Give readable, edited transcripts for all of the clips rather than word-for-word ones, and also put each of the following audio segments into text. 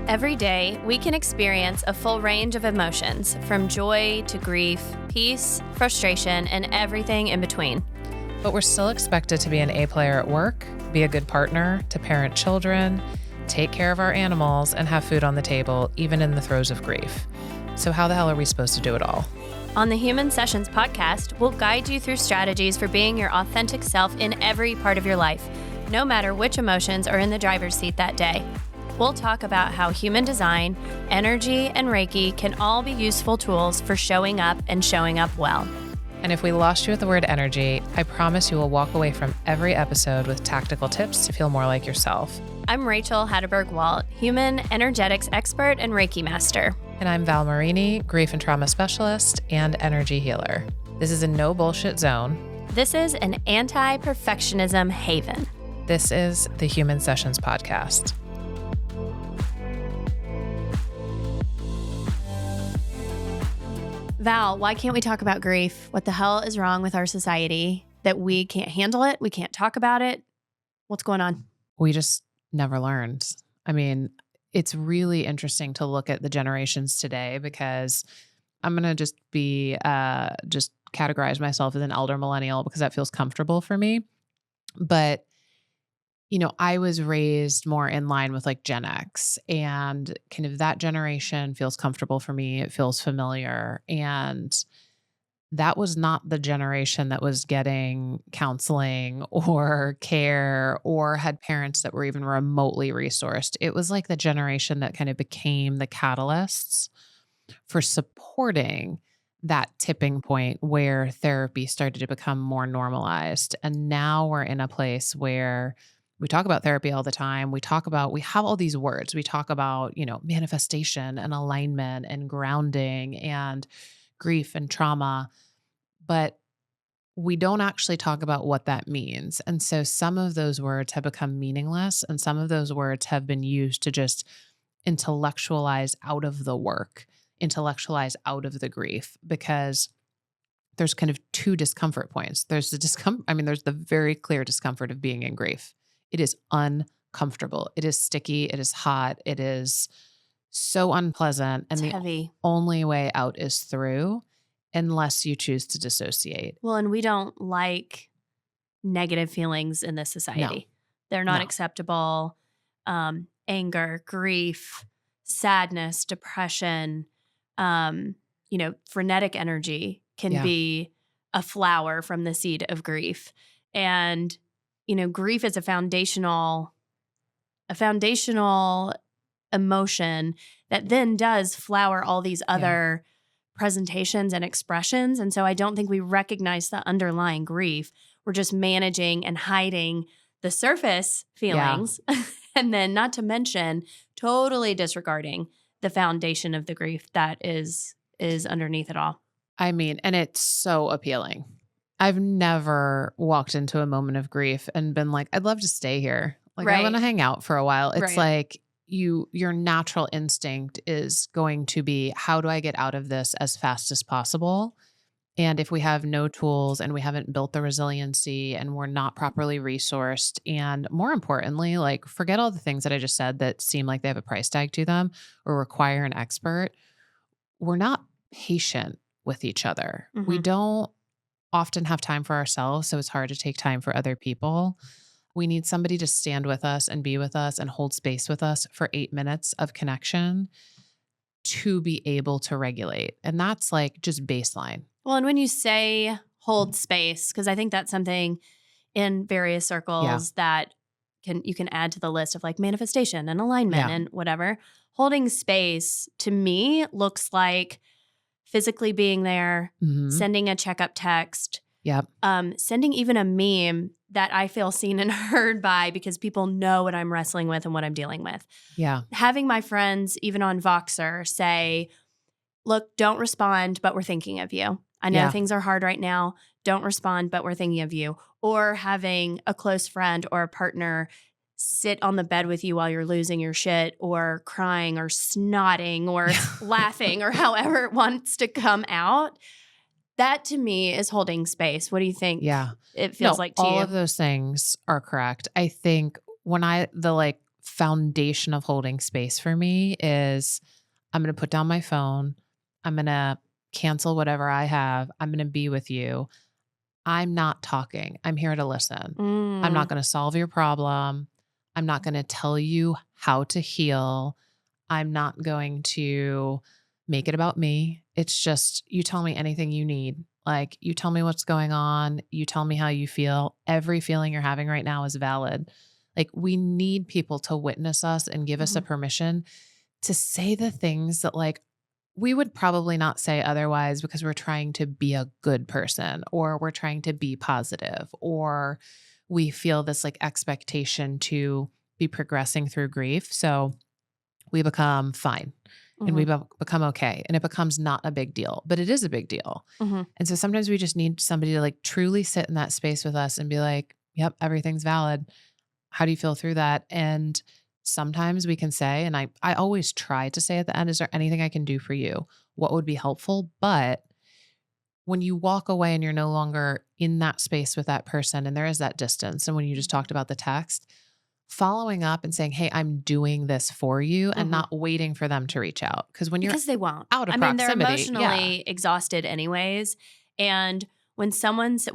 Every day, we can experience a full range of emotions, from joy to grief, peace, frustration, and everything in between. But we're still expected to be an A player at work, be a good partner, to parent children, take care of our animals, and have food on the table, even in the throes of grief. So how the hell are we supposed to do it all? On the Human Sessions podcast, we'll guide you through strategies for being your authentic self in every part of your life, no matter which emotions are in the driver's seat that day. We'll talk about how human design, energy, and Reiki can all be useful tools for showing up and showing up well. And if we lost you at the word energy, I promise you will walk away from every episode with tactical tips to feel more like yourself. I'm Rachel Hatterberg-Walt, human energetics expert and Reiki master. And I'm Val Marini, grief and trauma specialist and energy healer. This is a no bullshit zone. This is an anti-perfectionism haven. This is the Human Sessions podcast. Val, why can't we talk about grief? What the hell is wrong with our society that we can't handle it? We can't talk about it? What's going on? We just never learned. I mean, it's really interesting to look at the generations today because I'm going to just categorize myself as an elder millennial because that feels comfortable for me. But I was raised more in line with like Gen X, and kind of that generation feels comfortable for me. It feels familiar. And that was not the generation that was getting counseling or care or had parents that were even remotely resourced. It was like the generation that kind of became the catalysts for supporting that tipping point where therapy started to become more normalized. And now we're in a place where we talk about therapy all the time. We have all these words. We talk about, manifestation and alignment and grounding and grief and trauma, but we don't actually talk about what that means. And so some of those words have become meaningless, and some of those words have been used to just intellectualize out of the work, intellectualize out of the grief, because there's kind of two discomfort points. There's the very clear discomfort of being in grief. It is uncomfortable. It is sticky. It is hot. It is so unpleasant. And it's heavy. Only way out is through, unless you choose to dissociate. Well, and we don't like negative feelings in this society. They're not acceptable. Anger, grief, sadness, depression, frenetic energy can be a flower from the seed of grief. And grief is a foundational emotion that then does flower all these other presentations and expressions. And so I don't think we recognize the underlying grief. We're just managing and hiding the surface feelings. Yeah. And then not to mention totally disregarding the foundation of the grief that is underneath it all. I mean, and it's so appealing. I've never walked into a moment of grief and been like, I'd love to stay here. Like, I want to hang out for a while. It's like your natural instinct is going to be, how do I get out of this as fast as possible? And if we have no tools and we haven't built the resiliency and we're not properly resourced, and more importantly, like, forget all the things that I just said that seem like they have a price tag to them or require an expert, we're not patient with each other. Mm-hmm. We don't often have time for ourselves, so it's hard to take time for other people. We need somebody to stand with us and be with us and hold space with us for 8 minutes of connection to be able to regulate. And that's like just baseline. Well, and when you say hold space, because I think that's something in various circles that you can add to the list of like manifestation and alignment and whatever. Holding space to me looks like physically being there, sending a checkup text, sending even a meme that I feel seen and heard by because people know what I'm wrestling with and what I'm dealing with. Yeah. Having my friends, even on Voxer, say, look, don't respond, but we're thinking of you. I know things are hard right now. Don't respond, but we're thinking of you. Or having a close friend or a partner sit on the bed with you while you're losing your shit or crying or snotting or laughing or however it wants to come out. That to me is holding space. What do you think? Yeah. It feels like to all you? Of those things are correct. I think when the foundation of holding space for me is I'm going to put down my phone. I'm going to cancel whatever I have. I'm going to be with you. I'm not talking. I'm here to listen. I'm not going to solve your problem. I'm not going to tell you how to heal. I'm not going to make it about me. It's just, you tell me anything you need. Like, you tell me what's going on. You tell me how you feel. Every feeling you're having right now is valid. Like, we need people to witness us and give us a permission to say the things that, like, we would probably not say otherwise because we're trying to be a good person, or we're trying to be positive, or we feel this like expectation to be progressing through grief. So we become fine and we become okay, and it becomes not a big deal, but it is a big deal. And so sometimes we just need somebody to like truly sit in that space with us and be like, yep, everything's valid. How do you feel through that? And sometimes we can say, and I always try to say at the end, is there anything I can do for you? What would be helpful? But when you walk away and you're no longer in that space with that person, and there is that distance, and when you just talked about the text, following up and saying, hey, I'm doing this for you, and not waiting for them to reach out. Because they won't. out of I mean, they're proximity, emotionally exhausted anyways. And when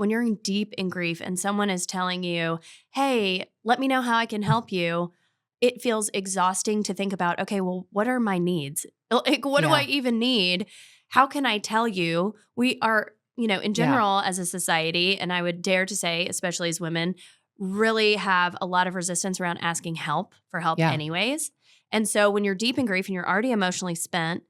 you're in deep in grief and someone is telling you, hey, let me know how I can help you, it feels exhausting to think about, okay, well, what are my needs? Like, what do I even need? How can I tell you? We are, in general as a society, and I would dare to say, especially as women, really have a lot of resistance around asking for help anyways. And so when you're deep in grief and you're already emotionally spent,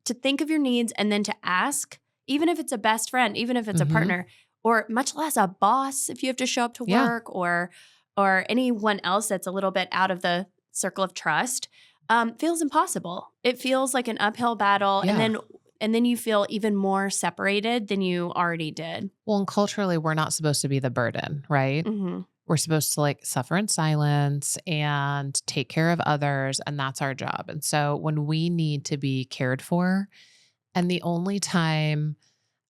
to think of your needs and then to ask, even if it's a best friend, even if it's a partner, or much less a boss if you have to show up to work, or anyone else that's a little bit out of the circle of trust, feels impossible. It feels like an uphill battle. And then you feel even more separated than you already did. Well, and culturally, we're not supposed to be the burden, right? We're supposed to like suffer in silence and take care of others, and that's our job. And so when we need to be cared for, and the only time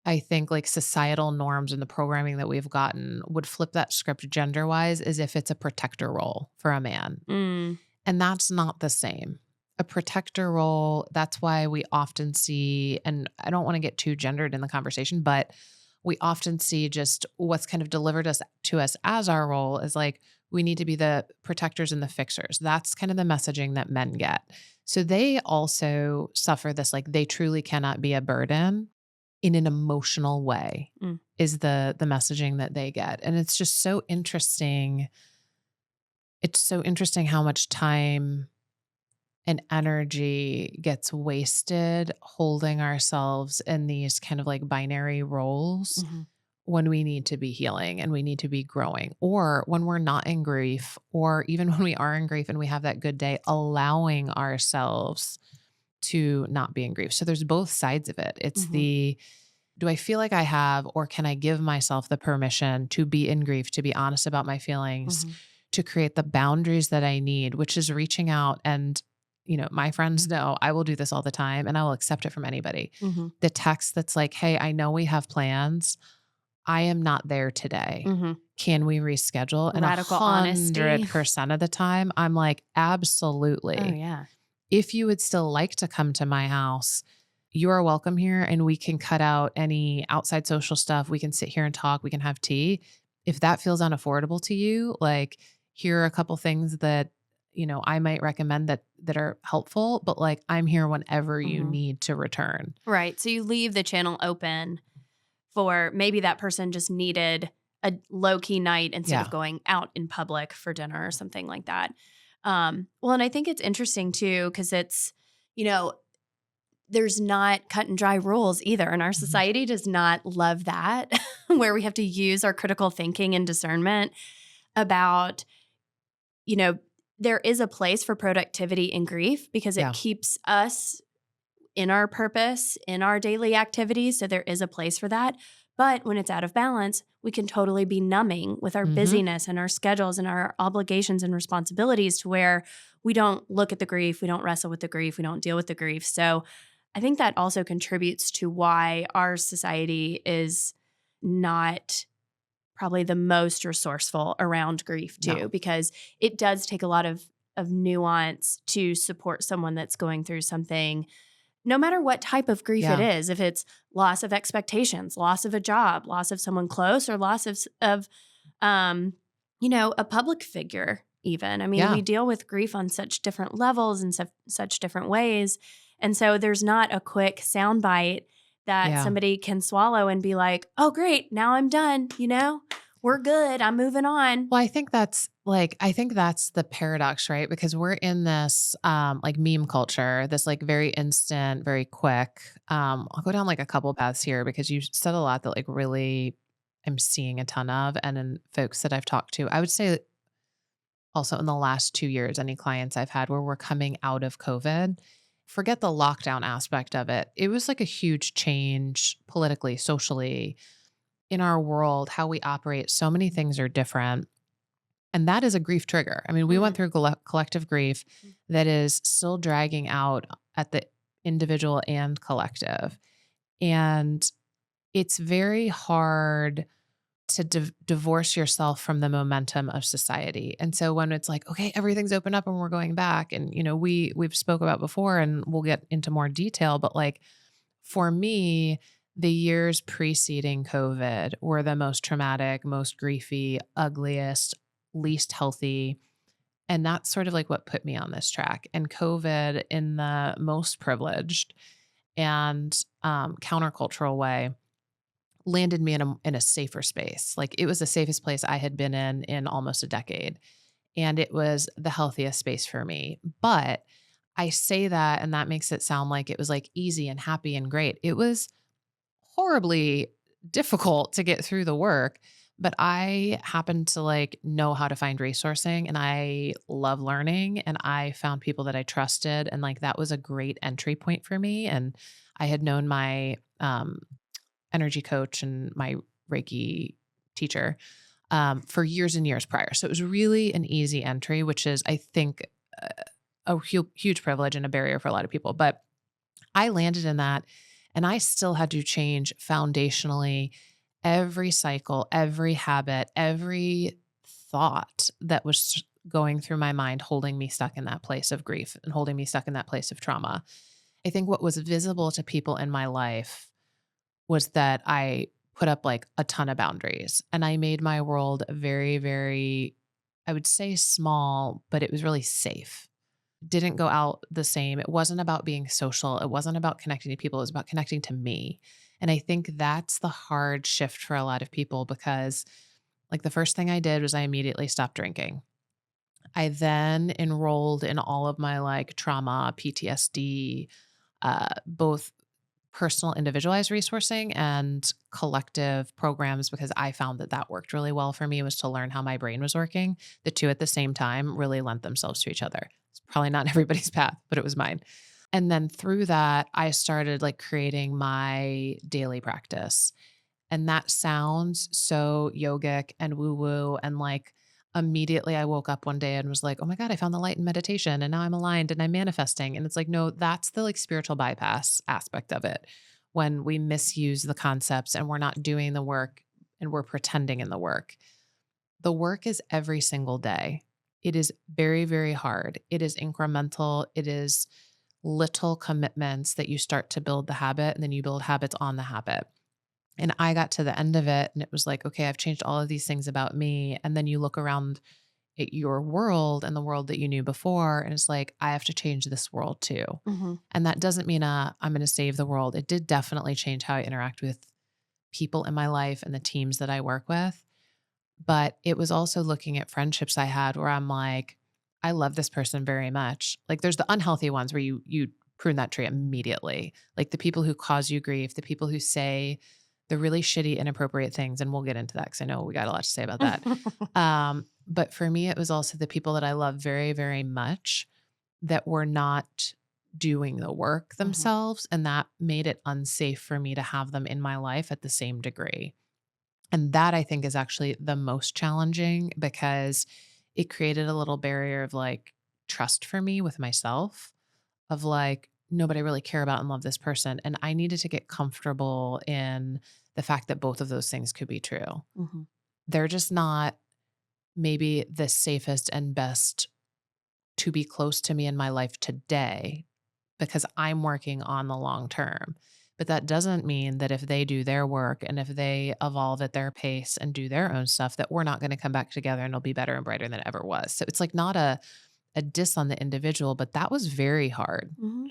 I think like societal norms and the programming that we've gotten would flip that script gender-wise is if it's a protector role for a man. And that's not the same. A protector role, that's why we often see, and I don't want to get too gendered in the conversation, but we often see just what's kind of delivered to us as our role is like, we need to be the protectors and the fixers. That's kind of the messaging that men get. So they also suffer this, like they truly cannot be a burden in an emotional way is the messaging that they get. And it's just so interesting. It's so interesting how much time and energy gets wasted holding ourselves in these kind of like binary roles when we need to be healing and we need to be growing, or when we're not in grief, or even when we are in grief and we have that good day, allowing ourselves to not be in grief. So there's both sides of it. It's do I feel like I have, or can I give myself the permission to be in grief, to be honest about my feelings, to create the boundaries that I need, which is reaching out. And my friends know I will do this all the time, and I will accept it from anybody. The text that's like, hey, I know we have plans. I am not there today. Can we reschedule? And radical honesty. 100% of the time, I'm like, absolutely. Oh, yeah. If you would still like to come to my house, you are welcome here, and we can cut out any outside social stuff. We can sit here and talk. We can have tea. If that feels unaffordable to you, like, here are a couple things that I might recommend that are helpful, but like, I'm here whenever you need to return. Right. So you leave the channel open for maybe that person just needed a low-key night instead of going out in public for dinner or something like that. Well, and I think it's interesting too, because it's, there's not cut and dry rules either. And our society does not love that, where we have to use our critical thinking and discernment about, there is a place for productivity in grief because it keeps us in our purpose, in our daily activities. So there is a place for that. But when it's out of balance, we can totally be numbing with our busyness and our schedules and our obligations and responsibilities to where we don't look at the grief, we don't wrestle with the grief, we don't deal with the grief. So I think that also contributes to why our society is not probably the most resourceful around grief too, because it does take a lot of of nuance to support someone that's going through something, no matter what type of grief it Yeah. is. If it's loss of expectations, loss of a job, loss of someone close, or loss of a public figure even. I mean, Yeah. we deal with grief on such different levels and such different ways. And so there's not a quick soundbite that Yeah. somebody can swallow and be like, oh, great, now I'm done. We're good. I'm moving on. Well, I think that's the paradox, right? Because we're in this like meme culture, this like very instant, very quick. I'll go down like a couple paths here because you said a lot that like really I'm seeing a ton of, and in folks that I've talked to, I would say also in the last 2 years, any clients I've had where we're coming out of COVID, forget the lockdown aspect of it. It was like a huge change politically, socially, in our world, how we operate. So many things are different. And that is a grief trigger. I mean, we went through collective grief that is still dragging out at the individual and collective. And it's very hard to divorce yourself from the momentum of society. And so when it's like, okay, everything's open up and we're going back, and we've spoke about before and we'll get into more detail, but like for me, the years preceding COVID were the most traumatic, most griefy, ugliest, least healthy. And that's sort of like what put me on this track. And COVID, in the most privileged and countercultural way, landed me in a safer space. Like it was the safest place I had been in almost a decade. And it was the healthiest space for me. But I say that, and that makes it sound like it was like easy and happy and great. It was horribly difficult to get through the work, but I happen to like know how to find resourcing, and I love learning, and I found people that I trusted, and like that was a great entry point for me. And I had known my energy coach and my Reiki teacher for years and years prior. So it was really an easy entry, which is, I think, a huge privilege and a barrier for a lot of people. But I landed in that, and I still had to change foundationally every cycle, every habit, every thought that was going through my mind, holding me stuck in that place of grief and holding me stuck in that place of trauma. I think what was visible to people in my life was that I put up like a ton of boundaries, and I made my world very, very, I would say small, but it was really safe. Didn't go out the same. It wasn't about being social. It wasn't about connecting to people. It was about connecting to me. And I think that's the hard shift for a lot of people, because like the first thing I did was I immediately stopped drinking. I then enrolled in all of my like trauma, PTSD, both personal individualized resourcing and collective programs, because I found that worked really well for me, was to learn how my brain was working. The two at the same time really lent themselves to each other. It's probably not everybody's path, but it was mine. And then through that, I started like creating my daily practice. And that sounds so yogic and woo woo. And like immediately I woke up one day and was like, oh my God, I found the light in meditation and now I'm aligned and I'm manifesting. And it's like, no, that's the like spiritual bypass aspect of it. When we misuse the concepts and we're not doing the work and we're pretending in the work. The work is every single day. It is very, very hard. It is incremental. It is little commitments that you start to build the habit, and then you build habits on the habit. And I got to the end of it and it was like, okay, I've changed all of these things about me. And then you look around at your world and the world that you knew before, and it's like, I have to change this world too. Mm-hmm. And that doesn't mean I'm going to save the world. It did definitely change how I interact with people in my life and the teams that I work with. But it was also looking at friendships I had where I'm like, I love this person very much. Like there's the unhealthy ones where you prune that tree immediately. Like the people who cause you grief, the people who say the really shitty, inappropriate things. And we'll get into that because I know we got a lot to say about that. But for me, it was also the people that I love very, very much that were not doing the work themselves. And that made it unsafe for me to have them in my life at the same degree. And that I think is actually the most challenging, because it created a little barrier of like trust for me with myself, of like, no, but I really care about and love this person. And I needed to get comfortable in the fact that both of those things could be true. Mm-hmm. They're just not maybe the safest and best to be close to me in my life today because I'm working on the long term. But that doesn't mean that if they do their work and if they evolve at their pace and do their own stuff, that we're not going to come back together and it'll be better and brighter than it ever was. So it's like not a diss on the individual, but that was very hard. Mm-hmm.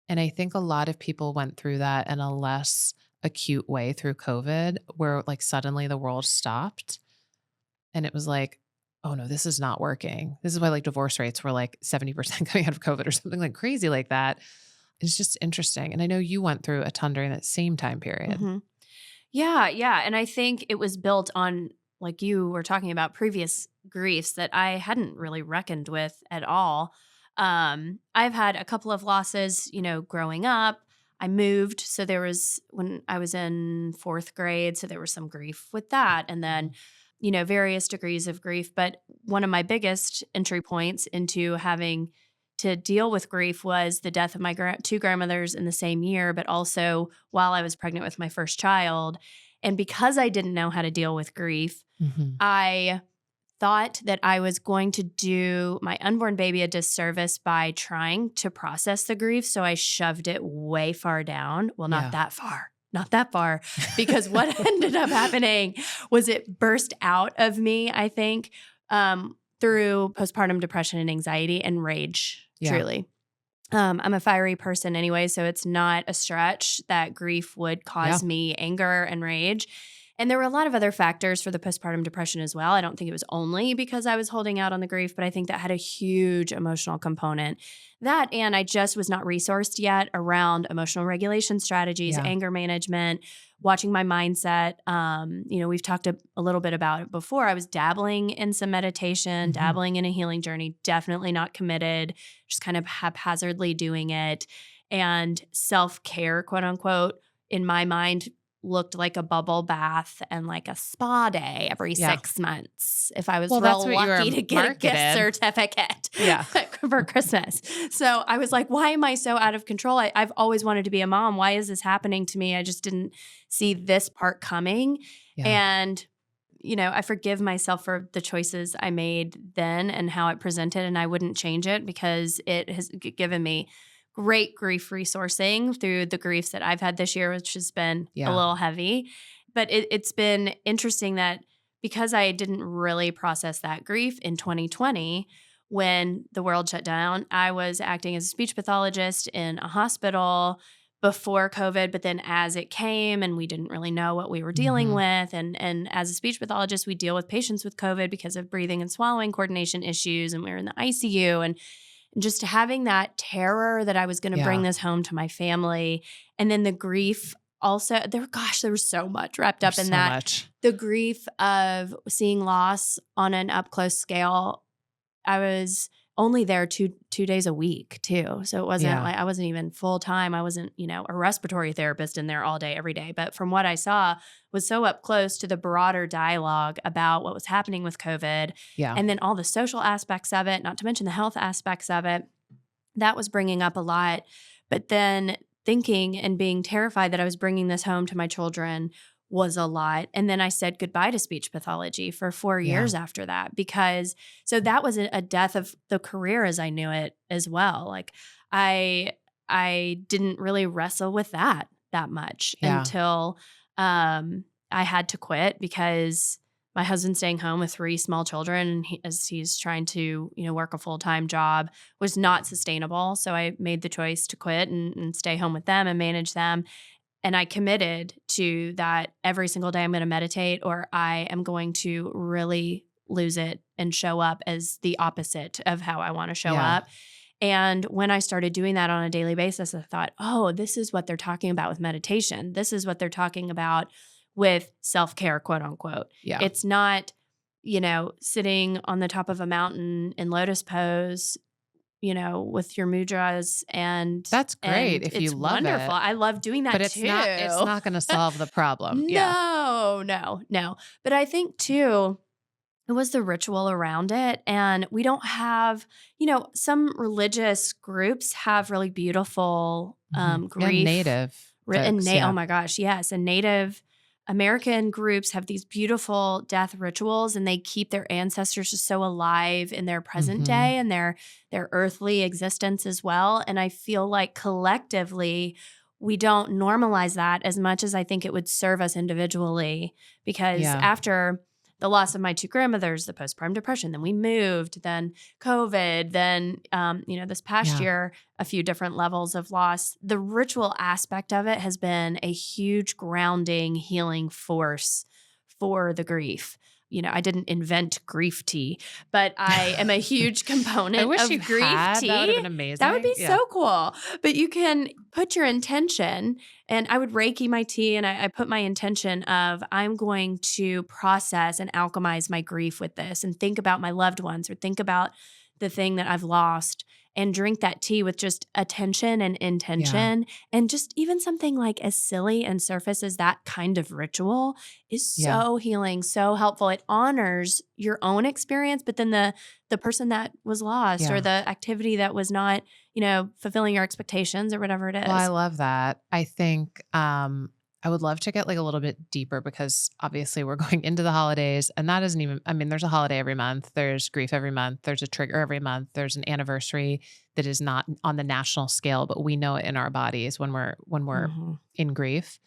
And I think a lot of people went through that in a less acute way through COVID, where like suddenly the world stopped and it was like, oh no, this is not working. This is why like divorce rates were like 70% coming out of COVID or something like crazy like that. It's just interesting. And I know you went through a ton during that same time period. Mm-hmm. Yeah. Yeah. And I think it was built on, like you were talking about, previous griefs that I hadn't really reckoned with at all. I've had a couple of losses, growing up. I moved. So there was, when I was in 4th grade, so there was some grief with that. And then, various degrees of grief. But one of my biggest entry points into having to deal with grief was the death of my 2 grandmothers in the same year, but also while I was pregnant with my first child. And because I didn't know how to deal with grief, I thought that I was going to do my unborn baby a disservice by trying to process the grief. So I shoved it way far down. Well, not that far, because what ended up happening was it burst out of me, I think, through postpartum depression and anxiety and rage, truly. I'm a fiery person anyway, so it's not a stretch that grief would cause me anger and rage. And there were a lot of other factors for the postpartum depression as well. I don't think it was only because I was holding out on the grief, but I think that had a huge emotional component. That, and I just was not resourced yet around emotional regulation strategies, anger management, watching my mindset. We've talked a little bit about it before. I was dabbling in some meditation, dabbling in a healing journey, definitely not committed, just kind of haphazardly doing it. And self-care, quote unquote, in my mind, looked like a bubble bath and like a spa day every 6 months if I was real lucky to get a gift certificate for Christmas. So I was like, why am I so out of control? I've always wanted to be a mom. Why is this happening to me? I just didn't see this part coming. And, I forgive myself for the choices I made then and how it presented, and I wouldn't change it because it has given me great grief resourcing through the griefs that I've had this year, which has been a little heavy. But it's been interesting that because I didn't really process that grief in 2020, when the world shut down, I was acting as a speech pathologist in a hospital before COVID, but then as it came and we didn't really know what we were dealing with. And as a speech pathologist, we deal with patients with COVID because of breathing and swallowing coordination issues. And we were in the ICU, and just having that terror that I was going to bring this home to my family. And then the grief also, there was so much wrapped up in that. Much. The grief of seeing loss on an up close scale. I was only there two days a week too. So it wasn't like I wasn't even full time. I wasn't, a respiratory therapist in there all day, every day. But from what I saw, was so up close to the broader dialogue about what was happening with COVID. And then all the social aspects of it, not to mention the health aspects of it. That was bringing up a lot. But then thinking and being terrified that I was bringing this home to my children was a lot. And then I said goodbye to speech pathology for 4 years after that, because so that was a death of the career as I knew it as well. Like I didn't really wrestle with that much until I had to quit because my husband staying home with 3 small children, and as he's trying to, work a full-time job, was not sustainable. So I made the choice to quit and stay home with them and manage them. And I committed to that every single day I'm going to meditate, or I am going to really lose it and show up as the opposite of how I want to show up. And when I started doing that on a daily basis, I thought, oh, this is what they're talking about with meditation. This is what they're talking about with self-care, quote unquote. It's not, sitting on the top of a mountain in lotus pose, with your mudras, and that's great if you love wonderful. I love doing that, but it's not going to solve the problem. No. But I think too, it was the ritual around it, and we don't have, some religious groups have really beautiful grief. And native. Oh my gosh, yes, and native American groups have these beautiful death rituals, and they keep their ancestors just so alive in their present day and their earthly existence as well. And I feel like collectively, we don't normalize that as much as I think it would serve us individually. Because after the loss of my two grandmothers, the postpartum depression, then we moved, then COVID, then, this past year, a few different levels of loss. The ritual aspect of it has been a huge grounding, healing force for the grief. I didn't invent grief tea, but I am a huge component I wish of you grief had. tea. That would have been amazing. That would be so cool. But you can put your intention, and I would Reiki my tea, and I put my intention of I'm going to process and alchemize my grief with this and think about my loved ones or think about the thing that I've lost and drink that tea with just attention and intention. And just even something like as silly and surface as that kind of ritual is so healing, so helpful. It honors your own experience, but then the person that was lost or the activity that was not, fulfilling your expectations or whatever it is. Well, I love that. I think I would love to get like a little bit deeper because obviously we're going into the holidays and that isn't even, there's a holiday every month. There's grief every month. There's a trigger every month. There's an anniversary that is not on the national scale, but we know it in our bodies when we're in grief.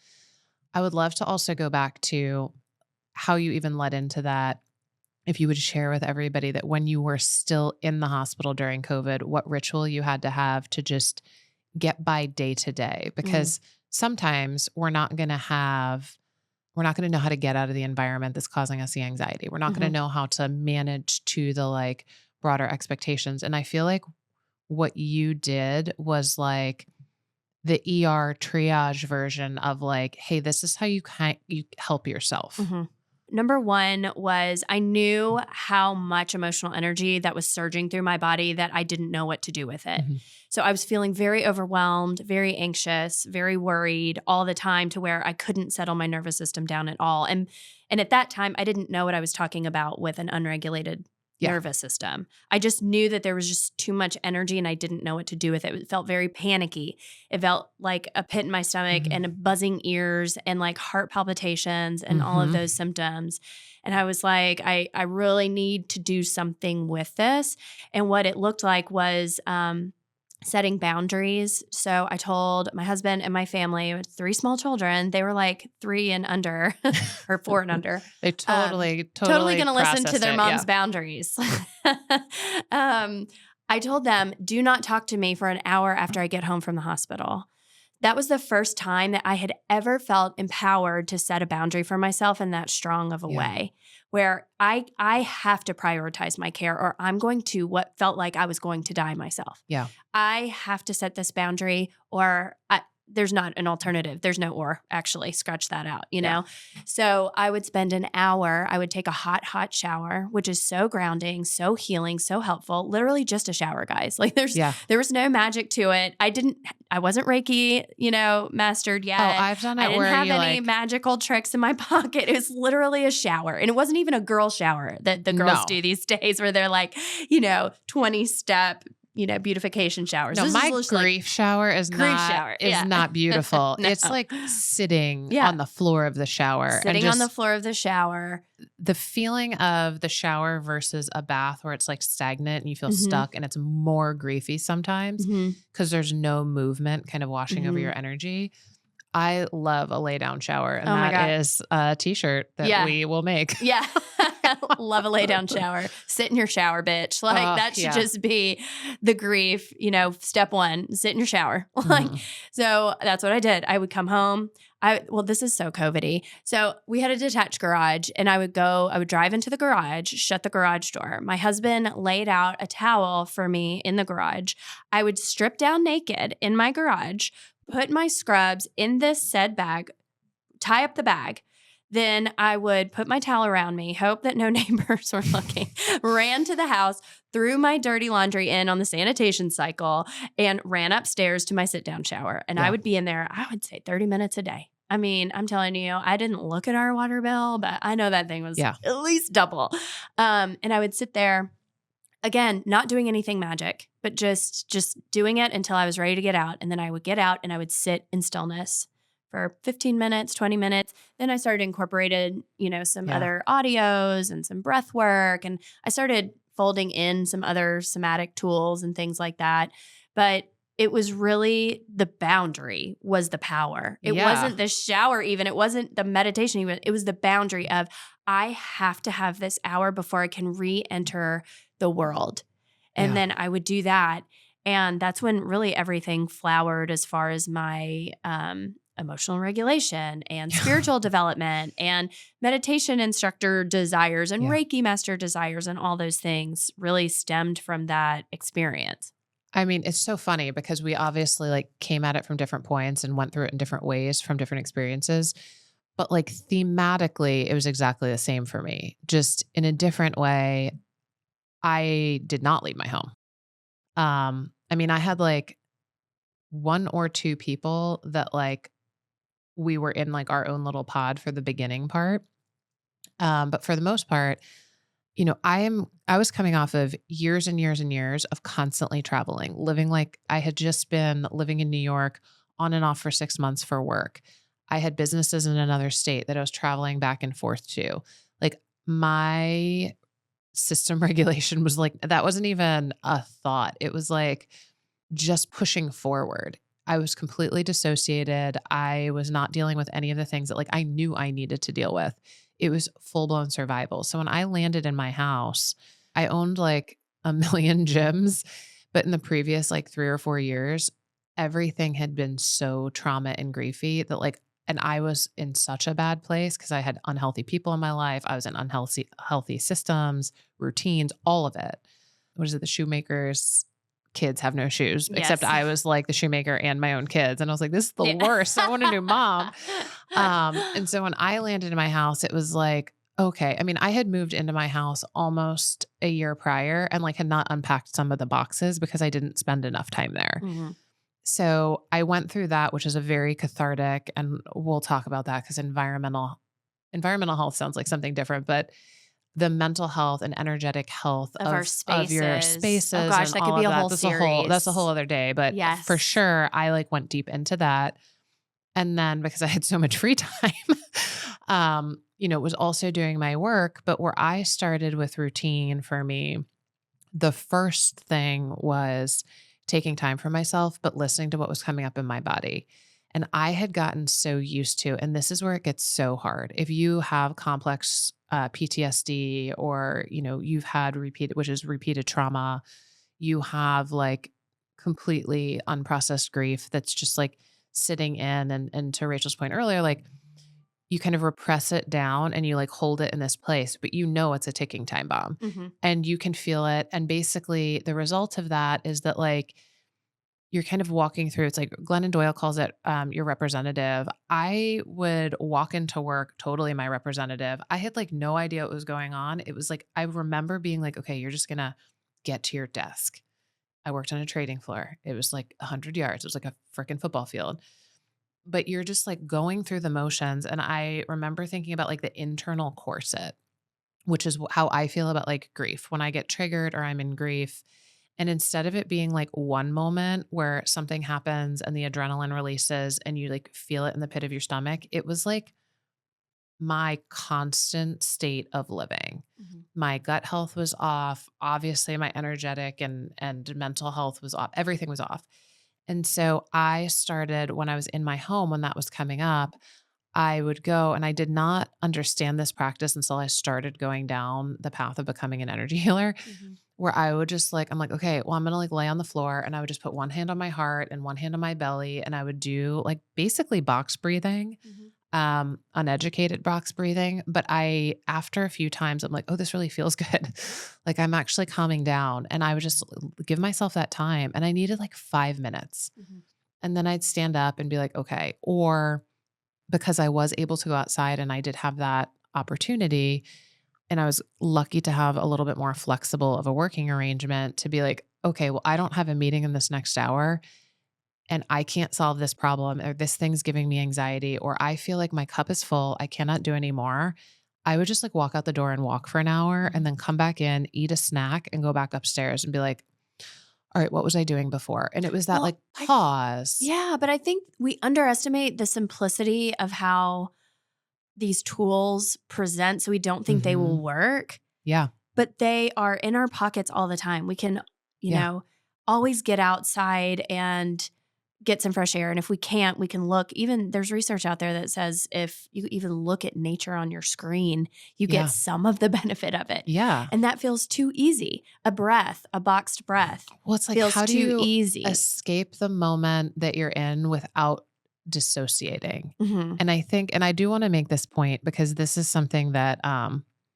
I would love to also go back to how you even led into that. If you would share with everybody that when you were still in the hospital during COVID, what ritual you had to have to just get by day to day, because sometimes we're not going to know how to get out of the environment that's causing us the anxiety. We're not going to know how to manage to the like broader expectations. And I feel like what you did was like the ER triage version of like, hey, this is how you help yourself. Number one was I knew how much emotional energy that was surging through my body that I didn't know what to do with it. So I was feeling very overwhelmed, very anxious, very worried all the time to where I couldn't settle my nervous system down at all. And at that time, I didn't know what I was talking about with an unregulated nervous system. I just knew that there was just too much energy and I didn't know what to do with it. It felt very panicky. It felt like a pit in my stomach and buzzing ears and like heart palpitations and all of those symptoms. And I was like, I really need to do something with this. And what it looked like was setting boundaries. So I told my husband and my family, with 3 small children, they were like 3 and under or 4 and under. They totally going to listen to their mom's boundaries. I told them, do not talk to me for an hour after I get home from the hospital. That was the first time that I had ever felt empowered to set a boundary for myself in that strong of a way, where I have to prioritize my care or I'm going to what felt like I was going to die myself. I have to set this boundary or there's not an alternative. There's no or, actually. Scratch that out, you know? So I would spend an hour. I would take a hot shower, which is so grounding, so healing, so helpful. Literally just a shower, guys. Like there was no magic to it. I wasn't Reiki, mastered yet. Oh, I've done it I didn't where have any magical tricks in my pocket. It was literally a shower. And it wasn't even a girl shower that the girls do these days where they're like, 20-step beautification showers. No, my grief shower is not beautiful. No. It's like sitting on the floor of the shower. On the floor of the shower. The feeling of the shower versus a bath where it's like stagnant and you feel stuck and it's more griefy sometimes because there's no movement kind of washing over your energy. I love a lay down shower and that is a t-shirt that we will make. Love a lay down shower. Sit in your shower, bitch. Like that should just be the grief, step 1, sit in your shower. So that's what I did. I would come home. This is so COVID-y. So we had a detached garage and I would drive into the garage, shut the garage door. My husband laid out a towel for me in the garage. I would strip down naked in my garage, put my scrubs in this said bag, tie up the bag. Then I would put my towel around me, hope that no neighbors were looking, ran to the house, threw my dirty laundry in on the sanitation cycle, and ran upstairs to my sit-down shower. And I would be in there, I would say 30 minutes a day. I mean, I'm telling you, I didn't look at our water bill, but I know that thing was at least double. And I would sit there, again, not doing anything magic, but just doing it until I was ready to get out. And then I would get out and I would sit in stillness for 15 minutes, 20 minutes. Then I started incorporated, some other audios and some breath work. And I started folding in some other somatic tools and things like that. But it was really the boundary was the power. It wasn't the shower even. It wasn't the meditation even. It was the boundary of I have to have this hour before I can re-enter the world. And then I would do that. And that's when really everything flowered as far as my emotional regulation and spiritual development and meditation instructor desires and Reiki master desires and all those things really stemmed from that experience. I mean, it's so funny because we obviously like came at it from different points and went through it in different ways from different experiences. But like thematically, it was exactly the same for me. Just in a different way, I did not leave my home. I mean, I had like one or two people that like we were in like our own little pod for the beginning part. But for the most part, I was coming off of years and years and years of constantly traveling, living like I had just been living in New York on and off for 6 months for work. I had businesses in another state that I was traveling back and forth to. Like my system regulation was like, that wasn't even a thought. It was like just pushing forward. I was completely dissociated. I was not dealing with any of the things that like I knew I needed to deal with. It was full-blown survival. So when I landed in my house, I owned like a million gyms, but in the previous like 3 or 4 years, everything had been so trauma and griefy that like, and I was in such a bad place because I had unhealthy people in my life. I was in healthy systems, routines, all of it. What is it? The shoemakers kids have no shoes, except I was like the shoemaker and my own kids. And I was like, this is the worst. I want a new mom. And so when I landed in my house, it was like, okay. I mean, I had moved into my house almost a year prior and like had not unpacked some of the boxes because I didn't spend enough time there. Mm-hmm. So I went through that, which is a very cathartic, and we'll talk about that because environmental health sounds like something different, but the mental health and energetic health of your spaces. Oh gosh, that could be a whole series. That's a whole other day, but for sure, I like went deep into that. And then because I had so much free time, was also doing my work, but where I started with routine for me, the first thing was taking time for myself, but listening to what was coming up in my body. And I had gotten so used to, and this is where it gets so hard. If you have complex PTSD or, you've had repeated trauma, you have like completely unprocessed grief that's just like sitting in. And to Rachel's point earlier, like you kind of repress it down and you like hold it in this place, but it's a ticking time bomb and you can feel it. And basically the result of that is that like, you're kind of walking through, it's like Glennon Doyle calls it your representative. I would walk into work totally my representative. I had like no idea what was going on. It was like, I remember being like, okay, you're just going to get to your desk. I worked on a trading floor. It was like 100 yards. It was like a freaking football field. But you're just like going through the motions. And I remember thinking about like the internal corset, which is how I feel about like grief. When I get triggered or I'm in grief, and instead of it being like one moment where something happens and the adrenaline releases and you like feel it in the pit of your stomach, it was like my constant state of living. My gut health was off. Obviously, my energetic and mental health was off. Everything was off. And so I started when I was in my home, when that was coming up, I would go, and I did not understand this practice until I started going down the path of becoming an energy healer, where I would just like, I'm like, okay, well, I'm going to like lay on the floor and I would just put one hand on my heart and one hand on my belly. And I would do like basically box breathing, uneducated box breathing. But after a few times, I'm like, oh, this really feels good. Like I'm actually calming down, and I would just give myself that time, and I needed like 5 minutes. And then I'd stand up and be like, okay, or because I was able to go outside and I did have that opportunity, and I was lucky to have a little bit more flexible of a working arrangement to be like, okay, well, I don't have a meeting in this next hour and I can't solve this problem, or this thing's giving me anxiety, or I feel like my cup is full, I cannot do anymore. I would just like walk out the door and walk for an hour and then come back in, eat a snack and go back upstairs and be like, all right, what was I doing before? And it was that Well, like pause. Yeah, but I think we underestimate the simplicity of how these tools present, so we don't think they will work, Yeah. but they are in our pockets all the time. We can, you Yeah. know, always get outside and get some fresh air. And if we can't, we can look. Even there's research out there that says if you even look at nature on your screen, you Yeah. get some of the benefit of it. Yeah. And that feels too easy. A breath, a boxed breath Well, it's like, feels how do too you easy. escape the moment that you're in without dissociating? Mhm. And I think, and I do want to make this point because this is something that,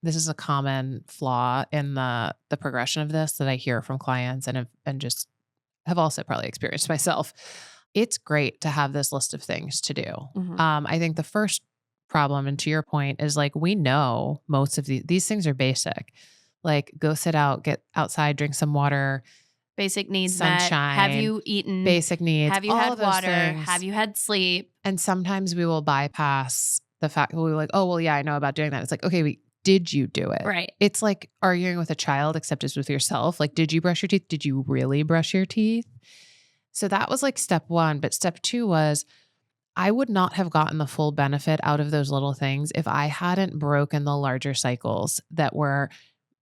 this is a common flaw in the progression of this that I hear from clients and just have also probably experienced myself. It's great to have this list of things to do. Mhm. I think the first problem, and to your point, is like we know most of these things are basic. Like go sit out, get outside, drink some water, Basic needs met. sunshine, Have you eaten? basic needs, Have you all had of those water? things. Have you had sleep? And sometimes we will bypass the fact that we're like, oh, well, yeah, I know about doing that. It's like, okay, did you do it? Right. It's like arguing with a child, except it's with yourself. Like, did you brush your teeth? Did you really brush your teeth? So that was like step one. But step two was I would not have gotten the full benefit out of those little things if I hadn't broken the larger cycles that were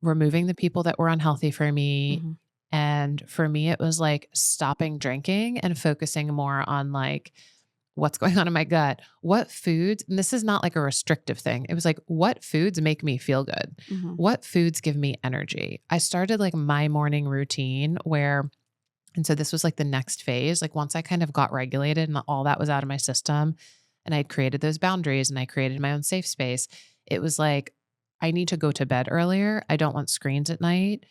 removing the people that were unhealthy for me. Mhm. And for me, it was like stopping drinking and focusing more on like, what's going on in my gut? What foods, and this is not like a restrictive thing. It was like, what foods make me feel good? Mhm. What foods give me energy? I started like my morning routine where, and so this was like the next phase. Like once I kind of got regulated and all that was out of my system and I'd created those boundaries and I created my own safe space, it was like, I need to go to bed earlier. I don't want screens at night.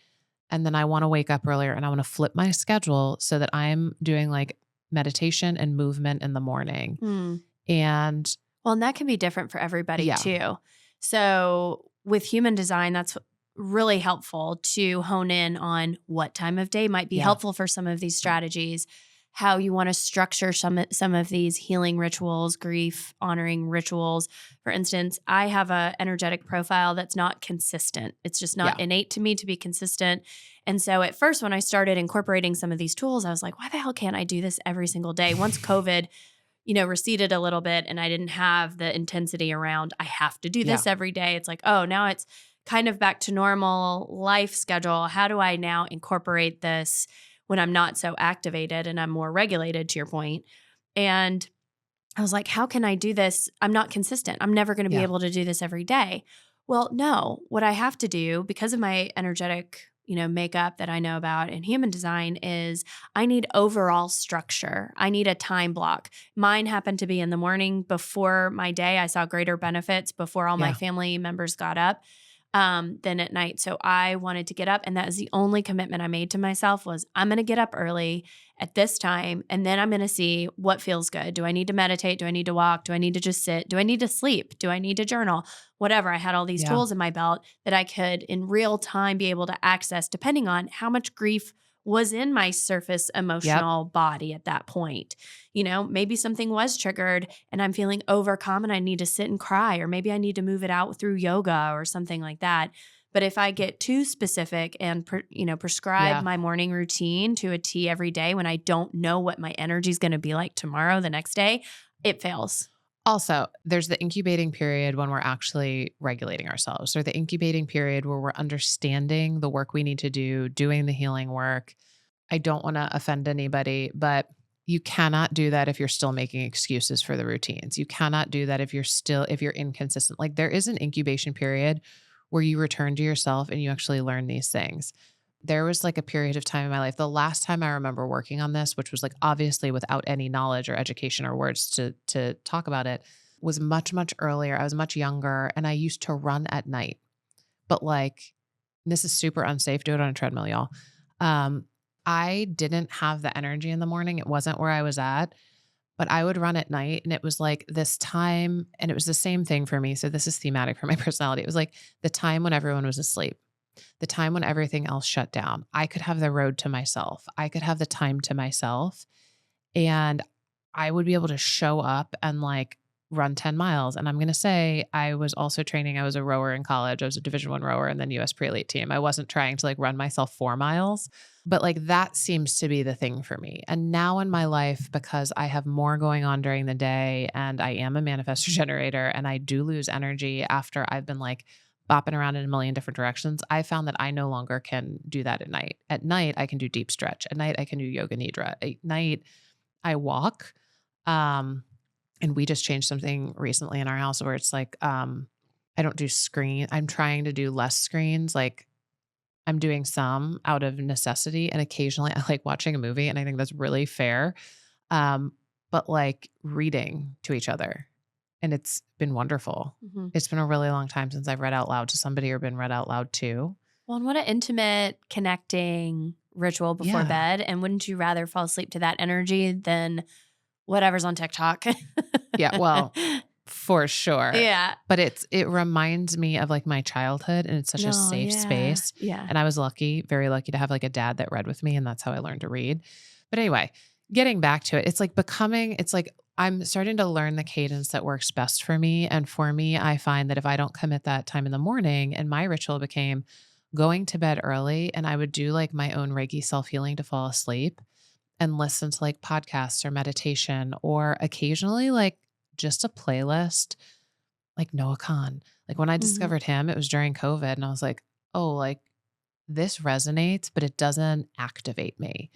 And then I want to wake up earlier and I want to flip my schedule so that I'm doing like meditation and movement in the morning. Mm. And Well, and that can be different for everybody Yeah. too. So with human design, that's really helpful to hone in on what time of day might be Yeah. helpful for some of these strategies, how you want to structure some of these healing rituals, grief honoring rituals. For instance, I have a energetic profile that's not consistent. It's just not Yeah. innate to me to be consistent. And so at first when I started incorporating some of these tools, I was like, why the hell can't I do this every single day? Once COVID receded a little bit and I didn't have the intensity around, I have to do this every day. It's like, oh, now it's kind of back to normal life schedule. How do I now incorporate this when I'm not so activated and I'm more regulated, to your point? And I was like, how can I do this? I'm not consistent. I'm never going to be Yeah. able to do this every day. Well, no, what I have to do because of my energetic makeup that I know about in human design is I need overall structure. I need a time block. Mine happened to be in the morning before my day. I saw greater benefits before all my Yeah. family members got up than at night. So I wanted to get up. And that is the only commitment I made to myself was I'm going to get up early at this time. And then I'm going to see what feels good. Do I need to meditate? Do I need to walk? Do I need to just sit? Do I need to sleep? Do I need to journal? Whatever. I had all these Yeah. tools in my belt that I could in real time be able to access depending on how much grief was in my surface emotional body at that point. Maybe something was triggered and I'm feeling overcome and I need to sit and cry, or maybe I need to move it out through yoga or something like that. But if I get too specific and prescribe my morning routine to a T every day when I don't know what my energy is going to be like tomorrow, the next day, it fails. Also, there's the incubating period when we're actually regulating ourselves, or the incubating period where we're understanding the work we need to do, doing the healing work. I don't want to offend anybody, but you cannot do that if you're still making excuses for the routines. You cannot do that if you're inconsistent. Like there is an incubation period where you return to yourself and you actually learn these things. There was like a period of time in my life, the last time I remember working on this, which was like obviously without any knowledge or education or words to talk about it, was much, much earlier. I was much younger and I used to run at night. But like, this is super unsafe. Do it on a treadmill, y'all. I didn't have the energy in the morning. It wasn't where I was at, but I would run at night and it was like this time, and it was the same thing for me. So this is thematic for my personality. It was like the time when everyone was asleep, the time when everything else shut down. I could have the road to myself. I could have the time to myself, and I would be able to show up and like run 10 miles. And I'm going to say I was also training. I was a rower in college. I was a Division I rower and then US pre-elite team. I wasn't trying to like run myself 4 miles, but like that seems to be the thing for me. And now in my life, because I have more going on during the day and I am a manifestor generator and I do lose energy after I've been like bopping around in a million different directions, I found that I no longer can do that at night. At night, I can do deep stretch. At night, I can do yoga nidra. At night, I walk. And we just changed something recently in our house where it's like, I don't do screen. I'm trying to do less screens. Like I'm doing some out of necessity. And occasionally I like watching a movie and I think that's really fair. But like reading to each other. And it's been wonderful. Mm-hmm. It's been a really long time since I've read out loud to somebody or been read out loud to. Well, and what an intimate, connecting ritual before bed. And wouldn't you rather fall asleep to that energy than whatever's on TikTok? Yeah, well, for sure. Yeah. But it reminds me of like my childhood and it's such a safe space. Yeah. And I was lucky, very lucky to have like a dad that read with me and that's how I learned to read. But anyway, getting back to it, it's like I'm starting to learn the cadence that works best for me. And for me, I find that if I don't commit that time in the morning, and my ritual became going to bed early and I would do like my own Reiki self-healing to fall asleep and listen to like podcasts or meditation or occasionally like just a playlist like Noah Khan. Like when I discovered him, it was during COVID and I was like, oh, like this resonates, but it doesn't activate me.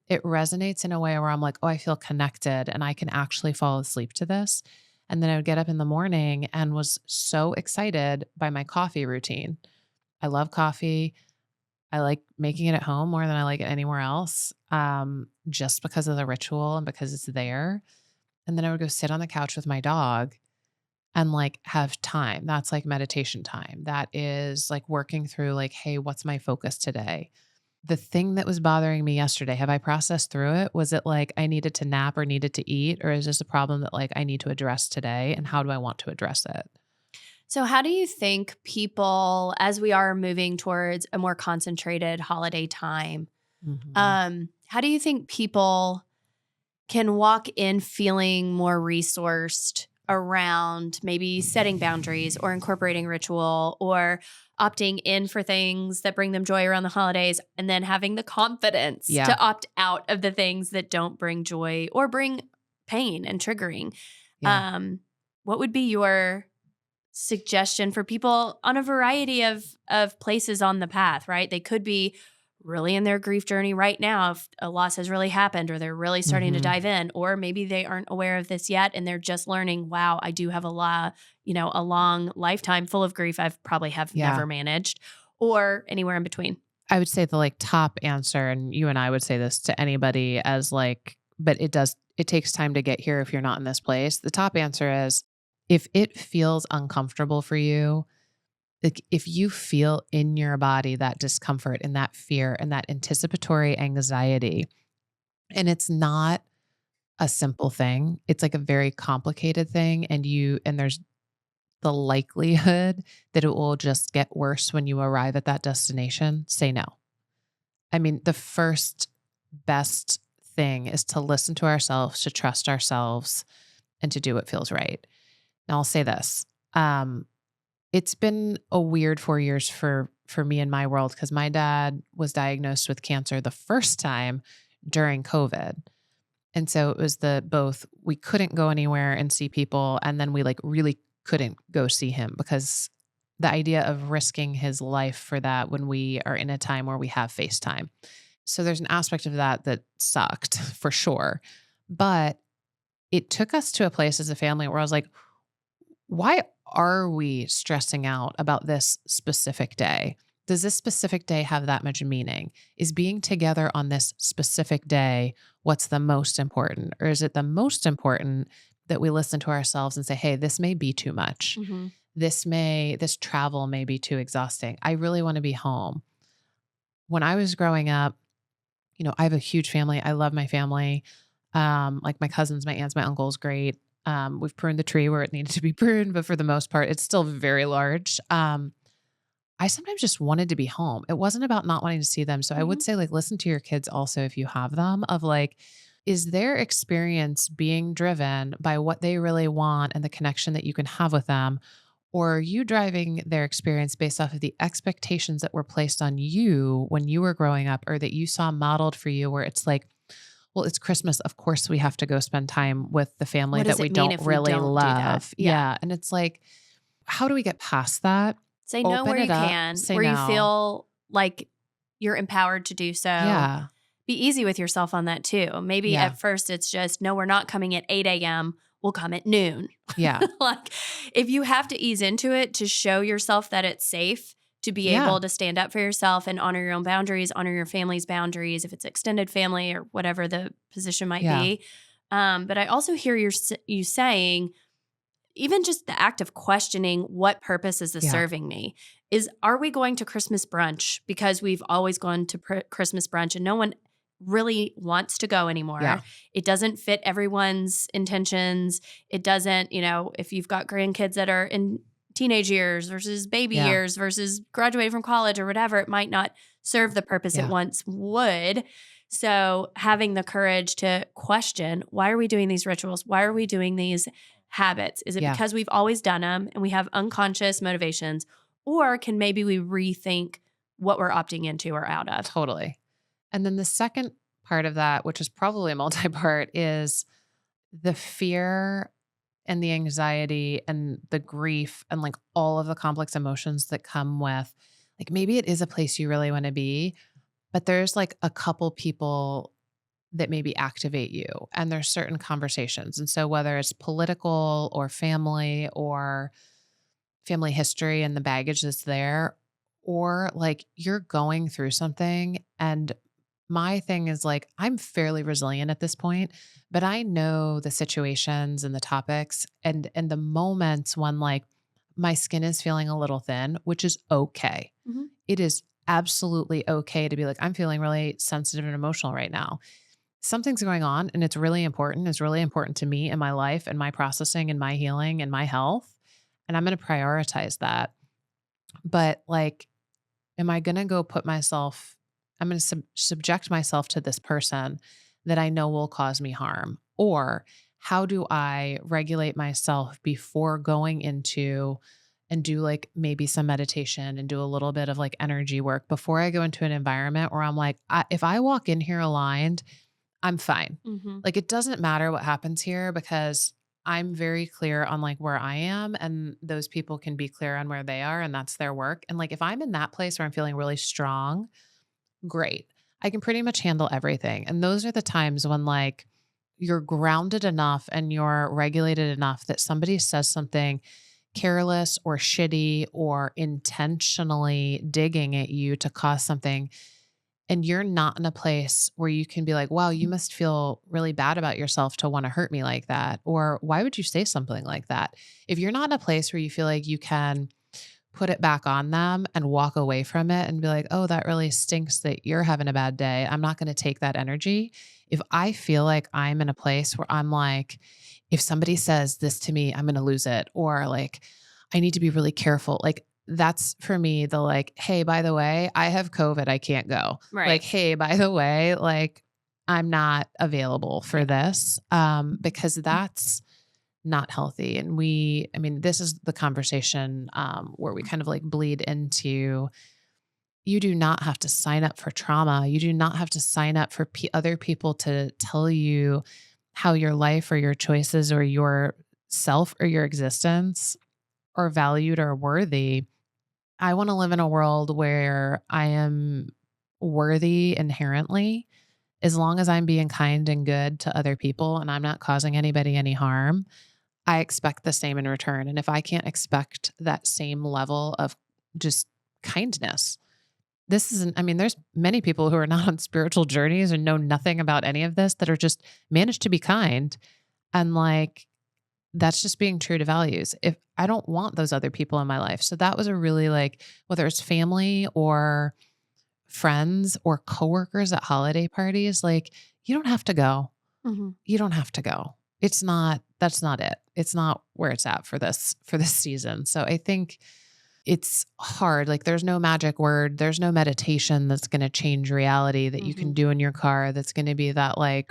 It resonates in a way where I'm like, oh, I feel connected and I can actually fall asleep to this. And then I would get up in the morning and was so excited by my coffee routine. I love coffee. I like making it at home more than I like it anywhere else, just because of the ritual and because it's there. And then I would go sit on the couch with my dog and like have time. That's like meditation time. That is like working through like, hey, what's my focus today? The thing that was bothering me yesterday, have I processed through it? Was it like I needed to nap or needed to eat? Or is this a problem that like I need to address today? And how do I want to address it? So how do you think people, as we are moving towards a more concentrated holiday time, how do you think people can walk in feeling more resourced around maybe setting boundaries or incorporating ritual or opting in for things that bring them joy around the holidays and then having the confidence to opt out of the things that don't bring joy or bring pain and triggering? What would be your suggestion for people on a variety of places on the path, right? They could be really in their grief journey right now if a loss has really happened or they're really starting to dive in, or maybe they aren't aware of this yet and they're just learning, wow, I do have a long lifetime full of grief I've probably never managed, or anywhere in between. I would say the like top answer, and you and I would say this to anybody as like, but it takes time to get here if you're not in this place. The top answer is, if it feels uncomfortable for you, like if you feel in your body that discomfort and that fear and that anticipatory anxiety, and it's not a simple thing, it's like a very complicated thing, and there's the likelihood that it will just get worse when you arrive at that destination, say no. I mean, the first best thing is to listen to ourselves, to trust ourselves, and to do what feels right. Now I'll say this. It's been a weird 4 years for me in my world because my dad was diagnosed with cancer the first time during COVID. And so it was we couldn't go anywhere and see people. And then we like really couldn't go see him because the idea of risking his life for that when we are in a time where we have FaceTime. So there's an aspect of that sucked for sure. But it took us to a place as a family where I was like, why are we stressing out about this specific day? Does this specific day have that much meaning? Is being together on this specific day what's the most important? Or is it the most important that we listen to ourselves and say, hey, this may be too much. This travel may be too exhausting. I really want to be home. When I was growing up, I have a huge family. I love my family. Like my cousins, my aunts, my uncles, great. We've pruned the tree where it needed to be pruned, but for the most part, it's still very large. I sometimes just wanted to be home. It wasn't about not wanting to see them. So I would say like, listen to your kids also if you have them, of like, is their experience being driven by what they really want and the connection that you can have with them? Or are you driving their experience based off of the expectations that were placed on you when you were growing up or that you saw modeled for you, where it's like, well, it's Christmas. Of course, we have to go spend time with the family What that does we it mean don't if we really don't do that? love. Yeah. Yeah. And it's like, how do we get past that? Say no Open where you it up, can, say where you no. feel like you're empowered to do so. Yeah. Be easy with yourself on that too. Maybe Yeah. at first it's just, no, we're not coming at 8 a.m. We'll come at noon. Yeah. Like, if you have to ease into it to show yourself that it's safe to be Yeah. able to stand up for yourself and honor your own boundaries, honor your family's boundaries, if it's extended family or whatever the position might Yeah. be. But I also hear you saying, even just the act of questioning, what purpose is this Yeah. serving me? Are we going to Christmas brunch because we've always gone to Christmas brunch and no one really wants to go anymore? Yeah. It doesn't fit everyone's intentions. It doesn't, if you've got grandkids that are in teenage years versus baby Yeah. years versus graduating from college or whatever, it might not serve the purpose it Yeah. once would. So having the courage to question, why are we doing these rituals? Why are we doing these habits? Is it Yeah. because we've always done them and we have unconscious motivations? Or can maybe we rethink what we're opting into or out of? Totally. And then the second part of that, which is probably multi-part, is the fear and the anxiety and the grief and like all of the complex emotions that come with, like, maybe it is a place you really want to be, but there's like a couple people that maybe activate you and there's certain conversations. And so whether it's political or family history and the baggage that's there, or like you're going through something. And my thing is like, I'm fairly resilient at this point, but I know the situations and the topics and the moments when like my skin is feeling a little thin, which is okay. Mm-hmm. It is absolutely okay to be like, I'm feeling really sensitive and emotional right now. Something's going on and it's really important. It's really important to me in my life and my processing and my healing and my health. And I'm going to prioritize that. But like, am I going to go I'm going to subject myself to this person that I know will cause me harm? Or how do I regulate myself before going into and do like maybe some meditation and do a little bit of like energy work before I go into an environment where I'm like, if I walk in here aligned, I'm fine. Mm-hmm. Like, it doesn't matter what happens here because I'm very clear on like where I am and those people can be clear on where they are and that's their work. And like, if I'm in that place where I'm feeling really strong, great. I can pretty much handle everything. And those are the times when like you're grounded enough and you're regulated enough that somebody says something careless or shitty or intentionally digging at you to cause something. And you're not in a place where you can be like, wow, you must feel really bad about yourself to want to hurt me like that. Or why would you say something like that? If you're not in a place where you feel like you can put it back on them and walk away from it and be like, oh, that really stinks that you're having a bad day. I'm not going to take that energy. If I feel like I'm in a place where I'm like, if somebody says this to me, I'm going to lose it. Or like, I need to be really careful. Like, that's for me the like, hey, by the way, I have COVID. I can't go. Right. Like, hey, by the way, like I'm not available for this because that's not healthy. And this is the conversation where we kind of like bleed into, you do not have to sign up for trauma. You do not have to sign up for other people to tell you how your life or your choices or your self or your existence are valued or worthy. I want to live in a world where I am worthy inherently, as long as I'm being kind and good to other people and I'm not causing anybody any harm. I expect the same in return. And if I can't expect that same level of just kindness, there's many people who are not on spiritual journeys and know nothing about any of this that are just managed to be kind. And like, that's just being true to values. If I don't want those other people in my life. So that was a really like, whether it's family or friends or coworkers at holiday parties, like you don't have to go. Mm-hmm. You don't have to go. That's not it. It's not where it's at for this season. So I think it's hard. Like there's no magic word. There's no meditation that's going to change reality that you can do in your car. That's going to be that like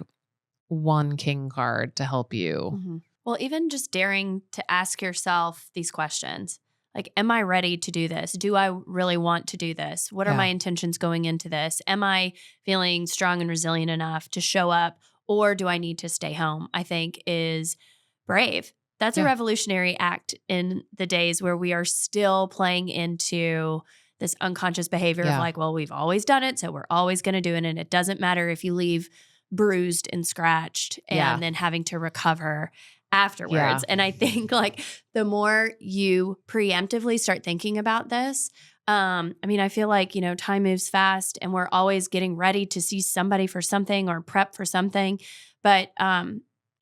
one king card to help you. Mm-hmm. Well, even just daring to ask yourself these questions. Like, am I ready to do this? Do I really want to do this? What are my intentions going into this? Am I feeling strong and resilient enough to show up, or do I need to stay home? I think is brave. That's a revolutionary act in the days where we are still playing into this unconscious behavior of like, well, we've always done it, so we're always going to do it. And it doesn't matter if you leave bruised and scratched and then having to recover afterwards. And I think like the more you preemptively start thinking about this, I mean, I feel like, time moves fast and we're always getting ready to see somebody for something or prep for something. But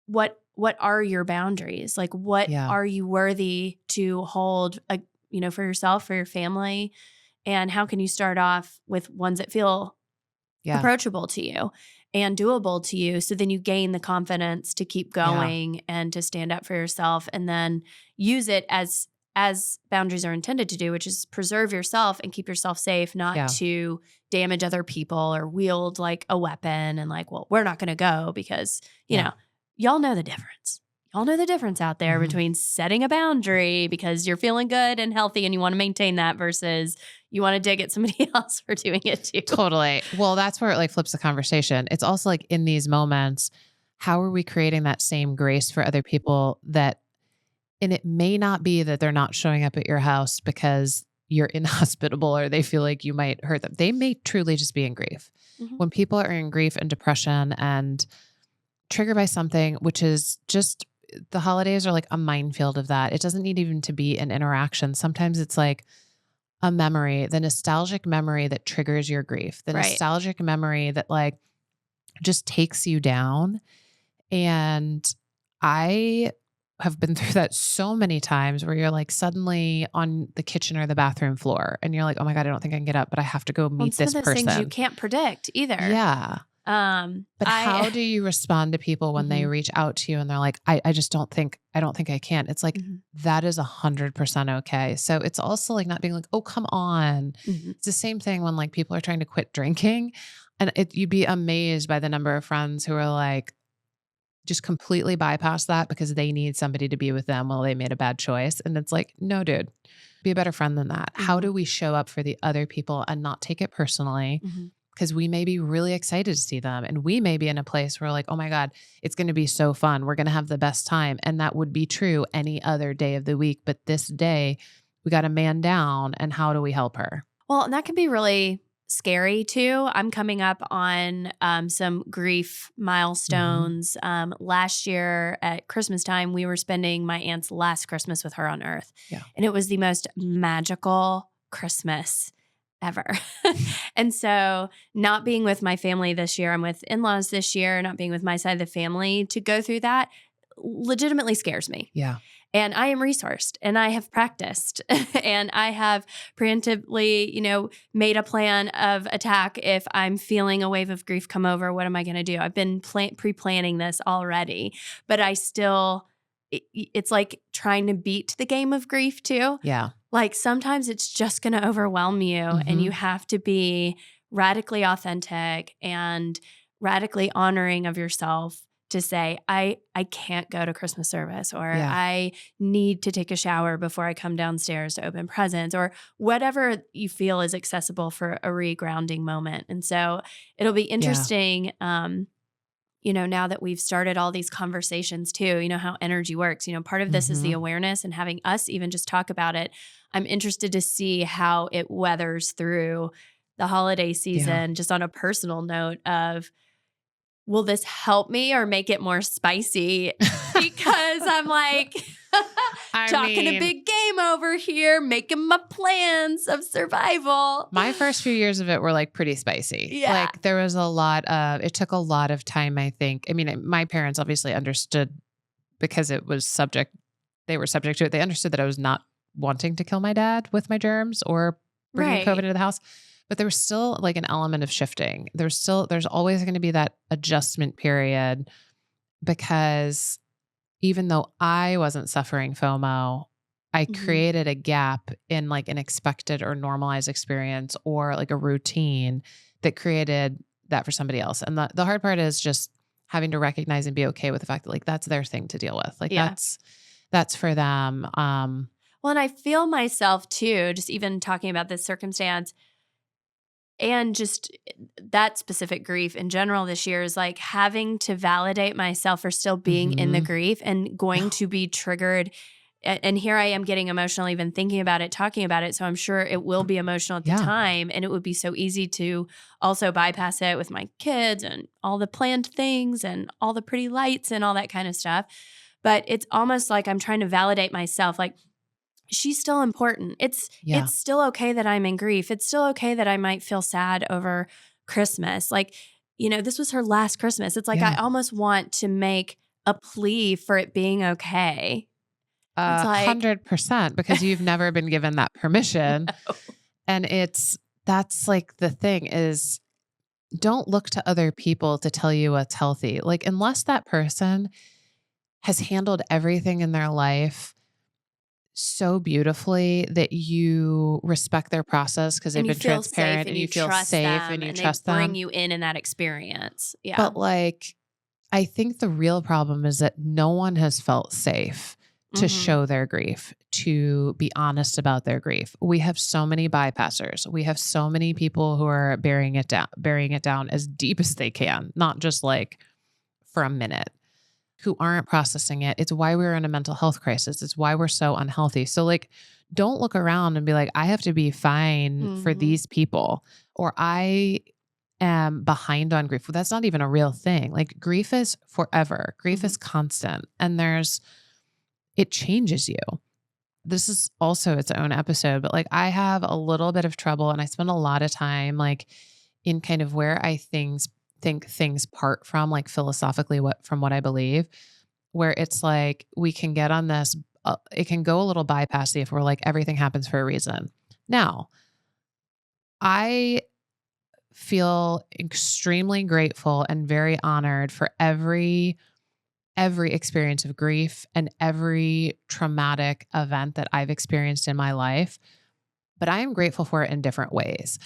what are your boundaries? Like, what are you worthy to hold, for yourself, for your family? And how can you start off with ones that feel approachable to you and doable to you, so then you gain the confidence to keep going and to stand up for yourself, and then use it as boundaries are intended to do, which is preserve yourself and keep yourself safe, not to damage other people or wield like a weapon and like, well, we're not going to go because, y'all know the difference. Y'all know the difference out there between setting a boundary because you're feeling good and healthy and you want to maintain that versus you want to dig at somebody else for doing it too. Totally. Well, that's where it like flips the conversation. It's also like in these moments, how are we creating that same grace for other people and it may not be that they're not showing up at your house because you're inhospitable or they feel like you might hurt them. They may truly just be in grief. Mm-hmm. When people are in grief and depression and triggered by something, which is just the holidays are like a minefield of that. It doesn't need even to be an interaction. Sometimes it's like a memory, the nostalgic memory that triggers your grief, the nostalgic memory that like just takes you down. And I have been through that so many times where you're like suddenly on the kitchen or the bathroom floor and you're like, oh my God, I don't think I can get up, but I have to go meet this person. Things you can't predict either. Yeah. But how do you respond to people when they reach out to you and they're like, I just don't think I can. It's like, that is 100% okay. So it's also like not being like, oh, come on. It's the same thing when like people are trying to quit drinking and you'd be amazed by the number of friends who are like, just completely bypass that because they need somebody to be with them while they made a bad choice. And it's like, no, dude, be a better friend than that. How do we show up for the other people and not take it personally? Because we may be really excited to see them and we may be in a place where like, oh my God, it's going to be so fun. We're going to have the best time. And that would be true any other day of the week. But this day we got a man down and how do we help her? Well, and that can be really scary too. I'm coming up on some grief milestones. Last year at Christmas time, we were spending my aunt's last Christmas with her on Earth. Yeah. And it was the most magical Christmas ever. And so not being with my family this year, I'm with in-laws this year, not being with my side of the family, to go through that legitimately scares me. Yeah. And I am resourced and I have practiced and I have preemptively, made a plan of attack. If I'm feeling a wave of grief come over, what am I going to do? I've been pre-planning this already, but I still, it's like trying to beat the game of grief too. Yeah. Like sometimes it's just going to overwhelm you and you have to be radically authentic and radically honoring of yourself to say, I can't go to Christmas service, or I need to take a shower before I come downstairs to open presents, or whatever you feel is accessible for a regrounding moment. And so it'll be interesting, now that we've started all these conversations too, how energy works. Part of this is the awareness and having us even just talk about it. I'm interested to see how it weathers through the holiday season, just on a personal note of, will this help me or make it more spicy? Because I'm like talking a big game over here, making my plans of survival. My first few years of it were like pretty spicy. Yeah. Like there was it took a lot of time, I think. I mean, my parents obviously understood because they were subject to it. They understood that I was not wanting to kill my dad with my germs or bringing COVID into the house. But there was still like an element of shifting. There's always going to be that adjustment period because even though I wasn't suffering FOMO, I created a gap in like an expected or normalized experience or like a routine that created that for somebody else. And the hard part is just having to recognize and be okay with the fact that like, that's their thing to deal with. Like Yeah. that's for them. Well, and I feel myself too, just even talking about this circumstance and just that specific grief in general this year is like having to validate myself for still being in the grief and going to be triggered. And here I am getting emotional, even thinking about it, talking about it. So I'm sure it will be emotional at the time. And it would be so easy to also bypass it with my kids and all the planned things and all the pretty lights and all that kind of stuff. But it's almost like I'm trying to validate myself. Like, she's still important. It's still okay that I'm in grief. It's still okay that I might feel sad over Christmas. Like, this was her last Christmas. It's like I almost want to make a plea for it being okay. It's like 100% because you've never been given that permission. No. And that's like the thing is don't look to other people to tell you what's healthy. Like unless that person has handled everything in their life so beautifully that you respect their process because they've been transparent and you feel safe and you trust them. Bring you in that experience. Yeah. But like, I think the real problem is that no one has felt safe to show their grief, to be honest about their grief. We have so many bypassers. We have so many people who are burying it down as deep as they can, not just like for a minute, who aren't processing it. It's why we're in a mental health crisis. It's why we're so unhealthy. So like, don't look around and be like, I have to be fine for these people, or I am behind on grief. Well, that's not even a real thing. Like grief is forever. Grief is constant. And it changes you. This is also its own episode, but like I have a little bit of trouble and I spend a lot of time like in kind of where I think things part from, like philosophically from what I believe, where it's like we can get on this, it can go a little bypassy if we're like everything happens for a reason. Now, I feel extremely grateful and very honored for every experience of grief and every traumatic event that I've experienced in my life, but I am grateful for it in different ways.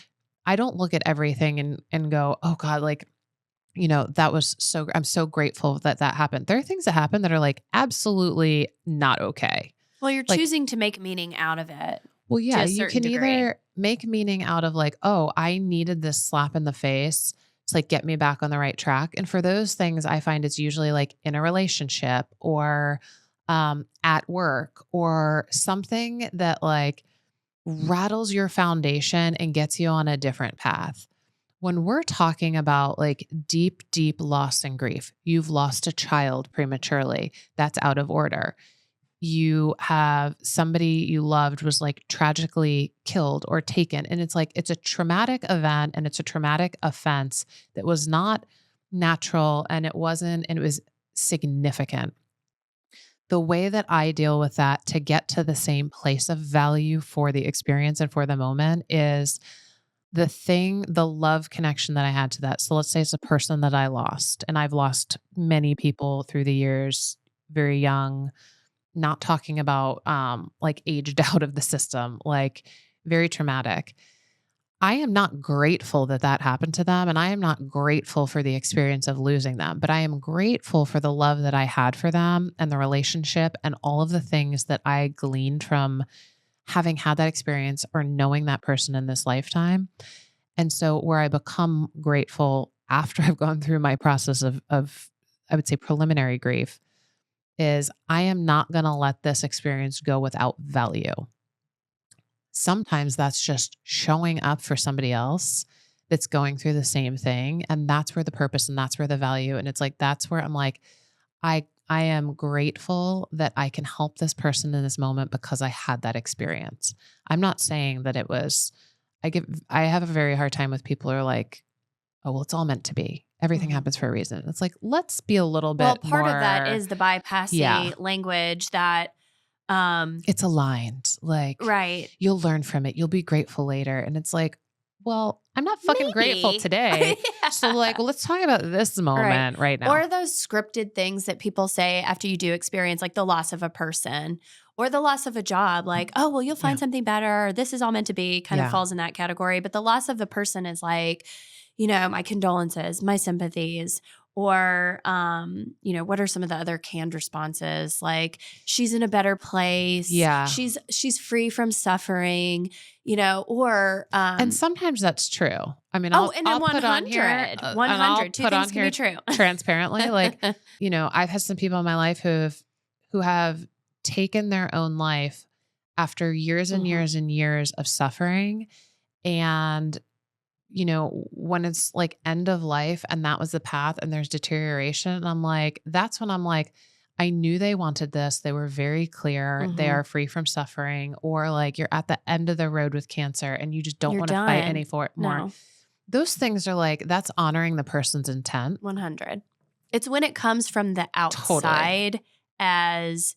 I don't look at everything and go, oh God, like, that was I'm so grateful that happened. There are things that happen that are like absolutely not okay. Well, you're choosing to make meaning out of it. Well, yeah, you can either make meaning out of like, oh, I needed this slap in the face to like get me back on the right track. And for those things, I find it's usually like in a relationship or at work or something that like rattles your foundation and gets you on a different path. When we're talking about like deep, deep loss and grief, you've lost a child prematurely. That's out of order. You have somebody you loved was like tragically killed or taken. And it's like, it's a traumatic event and it's a traumatic offense that was not natural and it was significant. The way that I deal with that to get to the same place of value for the experience and for the moment is the love connection that I had to that. So let's say it's a person that I lost, and I've lost many people through the years, very young, not talking about like aged out of the system, like very traumatic. I am not grateful that happened to them, and I am not grateful for the experience of losing them, but I am grateful for the love that I had for them and the relationship and all of the things that I gleaned from having had that experience or knowing that person in this lifetime. And so where I become grateful after I've gone through my process of I would say preliminary grief is I am not going to let this experience go without value. Sometimes that's just showing up for somebody else that's going through the same thing. And that's where the purpose and that's where the value. And it's like, that's where I'm like, I am grateful that I can help this person in this moment because I had that experience. I'm not saying that it was, I have a very hard time with people who are like, oh, well, it's all meant to be. Everything happens for a reason. It's like, let's be a little bit more. Well, part of that is the bypassing language that it's aligned. Like, right. You'll learn from it. You'll be grateful later. And it's like, well, I'm not fucking grateful today. Yeah. So like, well, let's talk about this moment right now. Or those scripted things that people say after you do experience like the loss of a person or the loss of a job, like, oh, well, you'll find something better. Or this is all meant to be, kind of falls in that category. But the loss of the person is like, my condolences, my sympathies, Or, what are some of the other canned responses? Like, she's in a better place. Yeah. She's free from suffering, or, And sometimes that's true. I mean, and then I'll put on here, 100, and I'll two put things on can here be true. transparently, like, I've had some people in my life who have taken their own life after years and years and years of suffering. And, when it's like end of life and that was the path and there's deterioration, and I'm like, that's when I'm like, I knew they wanted this. They were very clear. They are free from suffering, or like you're at the end of the road with cancer and you just don't You're want to fight any done. more. No. Those things are like, that's honoring the person's intent. 100. It's when it comes from the outside as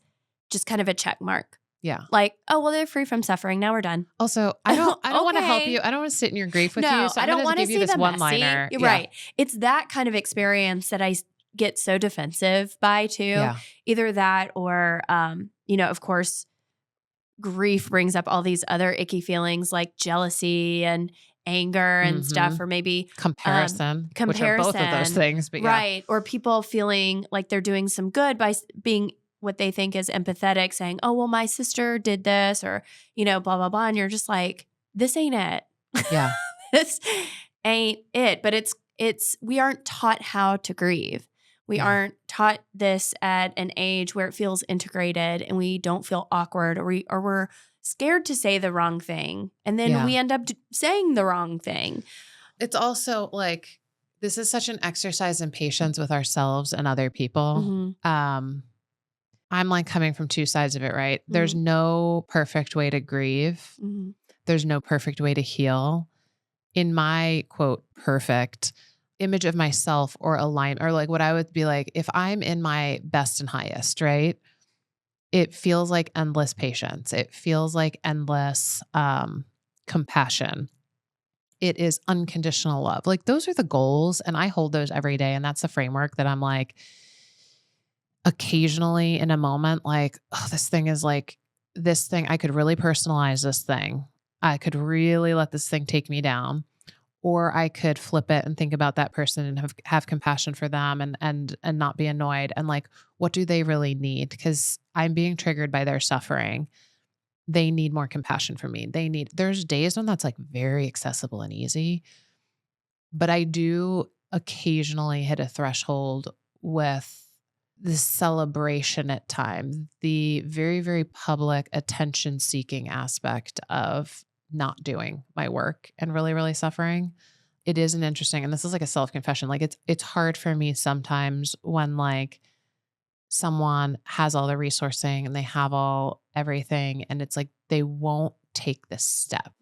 just kind of a check mark. Yeah. Like, oh, well, they're free from suffering. Now we're done. Also, I don't want to help you. I don't want to sit in your grief with you. So I don't want to give you this one-liner. You're right. It's that kind of experience that I get so defensive by too. Yeah. Either that or, of course, grief brings up all these other icky feelings like jealousy and anger and stuff, or maybe comparison, which are both of those things. But right. Or people feeling like they're doing some good by being what they think is empathetic, saying, oh, well, my sister did this, or, blah, blah, blah. And you're just like, this ain't it. Yeah. This ain't it. But we aren't taught how to grieve. We aren't taught this at an age where it feels integrated and we don't feel awkward, or we're scared to say the wrong thing. And then we end up saying the wrong thing. It's also like, this is such an exercise in patience with ourselves and other people. I'm like coming from two sides of it, right? There's no perfect way to grieve. There's no perfect way to heal. In my quote, perfect image of myself or align, or like what I would be like, if I'm in my best and highest, right? It feels like endless patience. It feels like endless compassion. It is unconditional love. Like those are the goals. And I hold those every day. And that's the framework that I'm like, occasionally in a moment, like, oh, this thing, I could really personalize this thing. I could really let this thing take me down, or I could flip it and think about that person and have compassion for them and not be annoyed. And like, what do they really need? Because I'm being triggered by their suffering. They need more compassion from me. There's days when that's like very accessible and easy, but I do occasionally hit a threshold with the celebration at times, the very, very public attention seeking aspect of not doing my work and really, really suffering. It is an interesting, and this is like a self-confession. Like it's hard for me sometimes when like someone has all the resourcing and they have everything, and it's like, they won't take this step.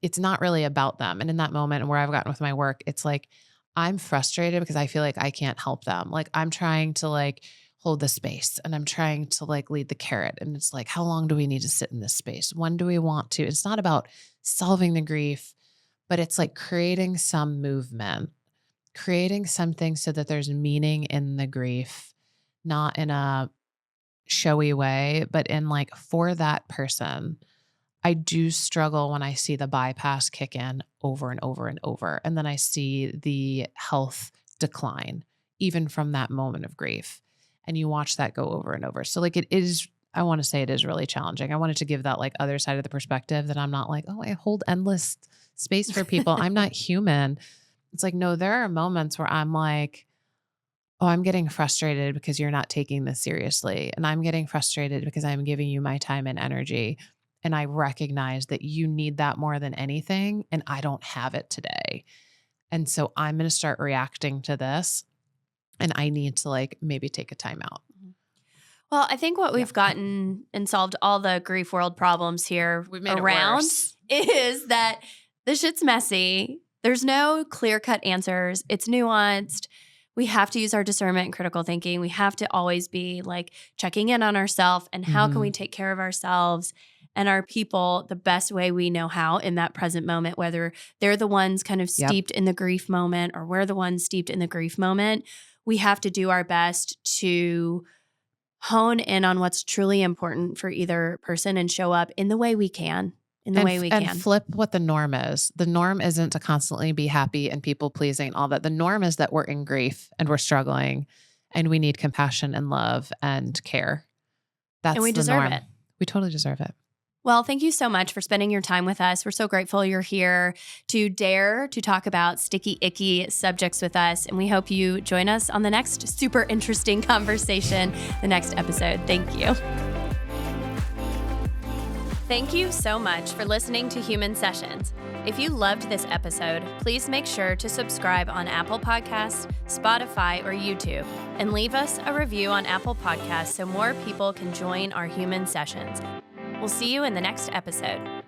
It's not really about them. And in that moment, and where I've gotten with my work, it's like, I'm frustrated because I feel like I can't help them. Like I'm trying to like hold the space and I'm trying to like lead the carrot. And it's like, how long do we need to sit in this space? When do we want to? It's not about solving the grief, but it's like creating some movement, creating something so that there's meaning in the grief, not in a showy way, but in like, for that person. I do struggle when I see the bypass kick in over and over and over. And then I see the health decline, even from that moment of grief. And you watch that go over and over. So like it is, I want to say it is really challenging. I wanted to give that like other side of the perspective, that I'm not like, oh, I hold endless space for people. I'm not human. It's like, no, there are moments where I'm like, oh, I'm getting frustrated because you're not taking this seriously. And I'm getting frustrated because I'm giving you my time and energy. And I recognize that you need that more than anything, and I don't have it today. And so I'm going to start reacting to this, and I need to like maybe take a time out. Well, I think what we've gotten and solved all the grief world problems here around is that this shit's messy. There's no clear-cut answers. It's nuanced. We have to use our discernment and critical thinking. We have to always be like checking in on ourselves and how can we take care of ourselves and our people the best way we know how in that present moment, whether they're the ones kind of steeped in the grief moment or we're the ones steeped in the grief moment. We have to do our best to hone in on what's truly important for either person and show up in the way we can. in the way we can. And flip what the norm is. The norm isn't to constantly be happy and people pleasing and all that. The norm is that we're in grief and we're struggling and we need compassion and love and care. That's and we the deserve norm. it. We totally deserve it. Well, thank you so much for spending your time with us. We're so grateful you're here to dare to talk about sticky, icky subjects with us. And we hope you join us on the next super interesting conversation, the next episode. Thank you. Thank you so much for listening to Human Sessions. If you loved this episode, please make sure to subscribe on Apple Podcasts, Spotify, or YouTube, and leave us a review on Apple Podcasts so more people can join our Human Sessions. We'll see you in the next episode.